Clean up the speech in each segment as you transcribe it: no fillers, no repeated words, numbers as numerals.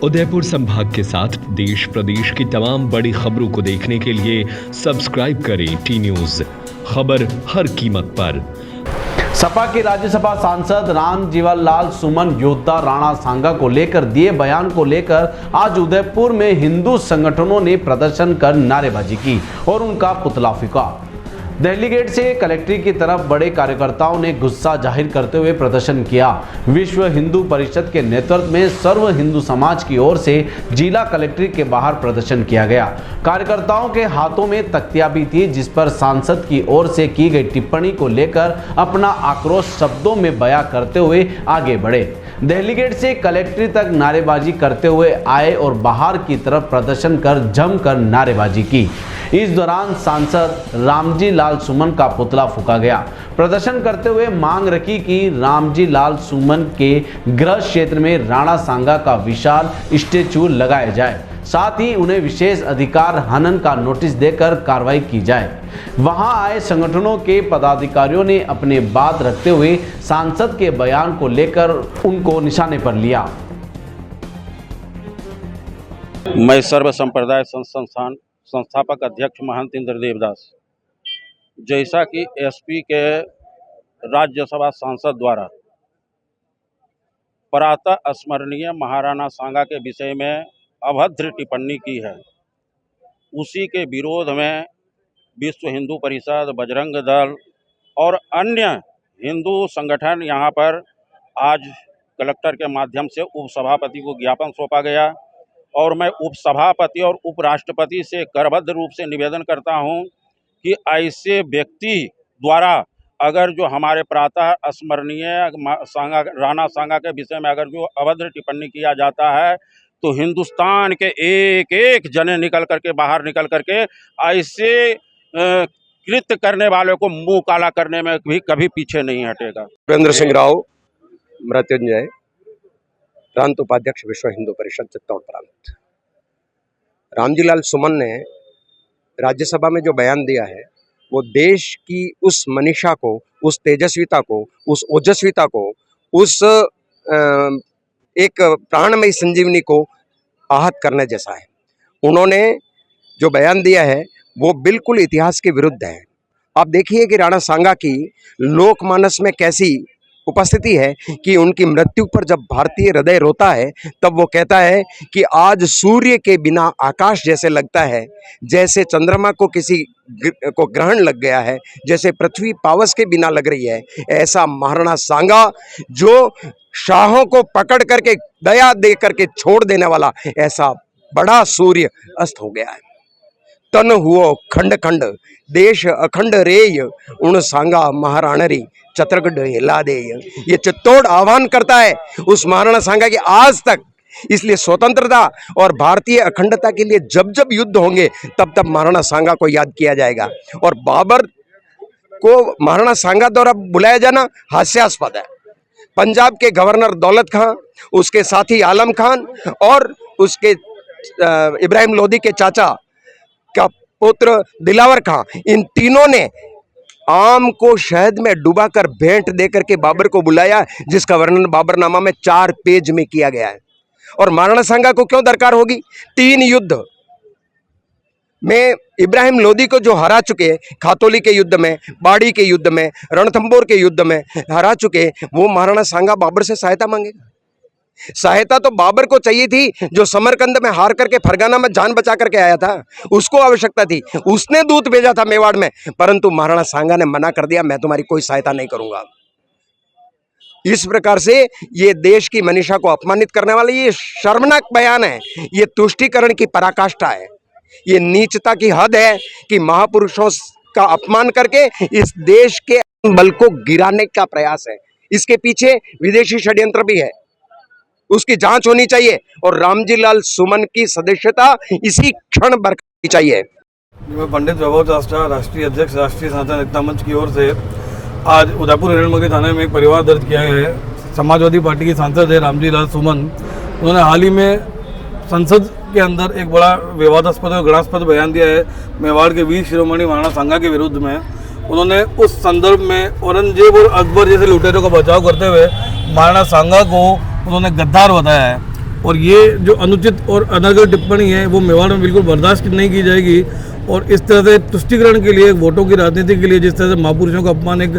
उदयपुर संभाग के साथ देश प्रदेश की तमाम बड़ी खबरों को देखने के लिए सब्सक्राइब करें टी न्यूज़, खबर हर कीमत पर। सपा के राज्यसभा सांसद रामजीवन लाल सुमन योद्धा राणा सांगा को लेकर दिए बयान को लेकर आज उदयपुर में हिंदू संगठनों ने प्रदर्शन कर नारेबाजी की और उनका पुतला फूंका। दिल्ली गेट से कलेक्ट्रेट की तरफ बड़े कार्यकर्ताओं ने गुस्सा जाहिर करते हुए प्रदर्शन किया। विश्व हिंदू परिषद के नेतृत्व में सर्व हिंदू समाज की ओर से जिला कलेक्ट्रेट के बाहर प्रदर्शन किया गया। कार्यकर्ताओं के हाथों में तख्तियां भी थी जिस पर सांसद की ओर से की गई टिप्पणी को लेकर अपना आक्रोश शब्दों में बयां करते हुए आगे बढ़े। दिल्ली गेट से कलेक्ट्रेट तक नारेबाजी करते हुए आए और बाहर की तरफ प्रदर्शन कर जमकर नारेबाजी की। इस दौरान सांसद रामजी लाल सुमन का पुतला फूंका गया। प्रदर्शन करते हुए मांग रखी कि रामजी लाल सुमन के गृह क्षेत्र में राणा सांगा का विशाल स्टैचू लगाया जाए, साथ ही उन्हें विशेष अधिकार हनन का नोटिस देकर कार्रवाई की जाए। वहां आए संगठनों के पदाधिकारियों ने अपने बात रखते हुए सांसद के बयान को लेकर उनको निशाने पर लिया। मैं सर्व संप्रदाय संस्थान संस्थापक अध्यक्ष महंत इंद्रदेव दास, जैसा कि एसपी के राज्यसभा सांसद द्वारा प्रातः स्मरणीय महाराणा सांगा के विषय में अभद्र टिप्पणी की है, उसी के विरोध में विश्व हिंदू परिषद, बजरंग दल और अन्य हिंदू संगठन यहाँ पर आज कलेक्टर के माध्यम से उपसभापति को ज्ञापन सौंपा गया और मैं उपसभापति और उपराष्ट्रपति से करबद्ध रूप से निवेदन करता हूं कि ऐसे व्यक्ति द्वारा अगर जो हमारे प्रातः स्मरणीय राणा सांगा के विषय में अगर जो अभद्र टिप्पणी किया जाता है तो हिंदुस्तान के एक एक जने निकल करके बाहर निकल करके ऐसे कृत्य करने वालों को मुंह काला करने में भी कभी पीछे नहीं हटेगा। वीरेंद्र सिंह राव, मृत्युंजय, प्रांत उपाध्यक्ष विश्व हिंदू परिषद चित्तौड़ प्रांत। रामजी लाल सुमन ने राज्यसभा में जो बयान दिया है वो देश की उस मनीषा को, उस तेजस्विता को, उस ओजस्विता को, उस एक प्राणमयी संजीवनी को आहत करने जैसा है। उन्होंने जो बयान दिया है वो बिल्कुल इतिहास के विरुद्ध है। आप देखिए कि राणा सांगा की लोकमानस में कैसी उपस्थिति है कि उनकी मृत्यु पर जब भारतीय हृदय रोता है तब वो कहता है कि आज सूर्य के बिना आकाश जैसे लगता है, जैसे चंद्रमा को किसी को ग्रहण लग गया है, जैसे पृथ्वी पावस के बिना लग रही है, ऐसा महाराणा सांगा जो शाहों को पकड़ करके दया दे करके छोड़ देने वाला ऐसा बड़ा सूर्य अस्त हो गया है। तन हुओ खंड खंड देश अखंड रेय उन सांगा महाराणरी छत्तरगढ़ हिला दे। ये चित्तौड़ आह्वान करता है उस महाराणा सांगा की आज तक, इसलिए स्वतंत्रता और भारतीय अखंडता के लिए जब जब युद्ध होंगे तब तब महाराणा सांगा को याद किया जाएगा। और बाबर को महाराणा सांगा द्वारा बुलाया जाना हास्यास्पद है। पंजाब के गवर्नर दौलत खां, उसके साथी आलम खान और उसके इब्राहिम लोदी के चाचा का पुत्र दिलावर खां, इन तीनों ने आम को शहद में डुबाकर भेंट देकर के बाबर को बुलाया, जिसका वर्णन बाबरनामा में 4 पेज में किया गया है। और महाराणा सांगा को क्यों दरकार होगी? 3 युद्ध में इब्राहिम लोदी को जो हरा चुके, खातोली के युद्ध में, बाड़ी के युद्ध में, रणथंबोर के युद्ध में हरा चुके, वो महाराणा सांगा बाबर से सहायता मांगेगा? सहायता तो बाबर को चाहिए थी जो समरकंद में हार करके फरगाना में जान बचा करके आया था, उसको आवश्यकता थी, उसने दूत भेजा था मेवाड़ में, परंतु महाराणा सांगा ने मना कर दिया, मैं तुम्हारी कोई सहायता नहीं करूंगा। इस प्रकार से ये देश की मनीषा को अपमानित करने वाला ये शर्मनाक बयान है, ये तुष्टीकरण की पराकाष्ठा है, ये नीचता की हद है कि महापुरुषों का अपमान करके इस देश के बल को गिराने का प्रयास है। इसके पीछे विदेशी षड्यंत्र भी है, उसकी जांच होनी चाहिए और रामजी लाल सुमन की सदस्यता इसी क्षण बरकरार चाहिए। मैं पंडित वैभव चास्टा, राष्ट्रीय अध्यक्ष राष्ट्रीय सनातन एकता मंच की ओर से आज उदयपुर हिरणमगरी थाने में एक परिवार दर्ज किया है। समाजवादी पार्टी की सांसद है रामजी लाल सुमन, उन्होंने हाल ही में संसद के अंदर एक बड़ा विवादास्पद और घृणास्पद बयान दिया है मेवाड़ के वीर शिरोमणि महाराणा सांगा के विरुद्ध में। उन्होंने उस संदर्भ में औरंगजेब और अकबर जैसे लुटेरों का बचाव करते हुए महाराणा सांगा को उन्होंने गद्दार बताया है। और ये जो अनुचित और अनर्गल टिप्पणी है वो मेवाड़ में बिल्कुल बर्दाश्त नहीं की जाएगी। और इस तरह से तुष्टिकरण के लिए, वोटों की राजनीति के लिए जिस तरह से महापुरुषों का अपमान एक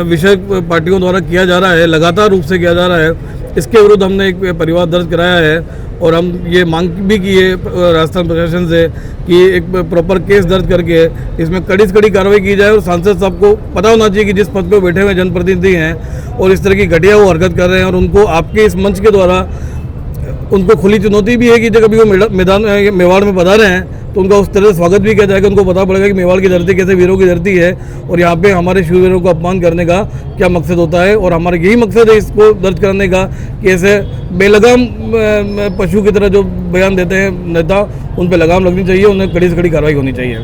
विषय पार्टियों द्वारा किया जा रहा है, लगातार रूप से किया जा रहा है, इसके विरुद्ध हमने एक परिवार दर्ज कराया है। और हम ये मांग भी की है राजस्थान प्रशासन से कि एक प्रॉपर केस दर्ज करके इसमें कड़ी से कड़ी कार्रवाई की जाए। और सांसद साहब को पता होना चाहिए कि जिस पद पर बैठे हुए जनप्रतिनिधि हैं और इस तरह की घटिया वो हरकत कर रहे हैं, और उनको आपके इस मंच के द्वारा उनको खुली चुनौती भी है कि जब कभी वो मैदान मेवाड़ में पधारे हैं तो उनका उस तरह से स्वागत भी किया जाएगा। उनको पता पड़ेगा कि मेवाड़ की धरती कैसे वीरों की धरती है और यहाँ पे हमारे शूरवीरों को अपमान करने का क्या मकसद होता है। और हमारा यही मकसद है इसको दर्ज करने का कि ऐसे बेलगाम पशु की तरह जो बयान देते हैं नेता, उन पर लगाम लगनी चाहिए, उन्हें कड़ी से कड़ी कार्रवाई होनी चाहिए।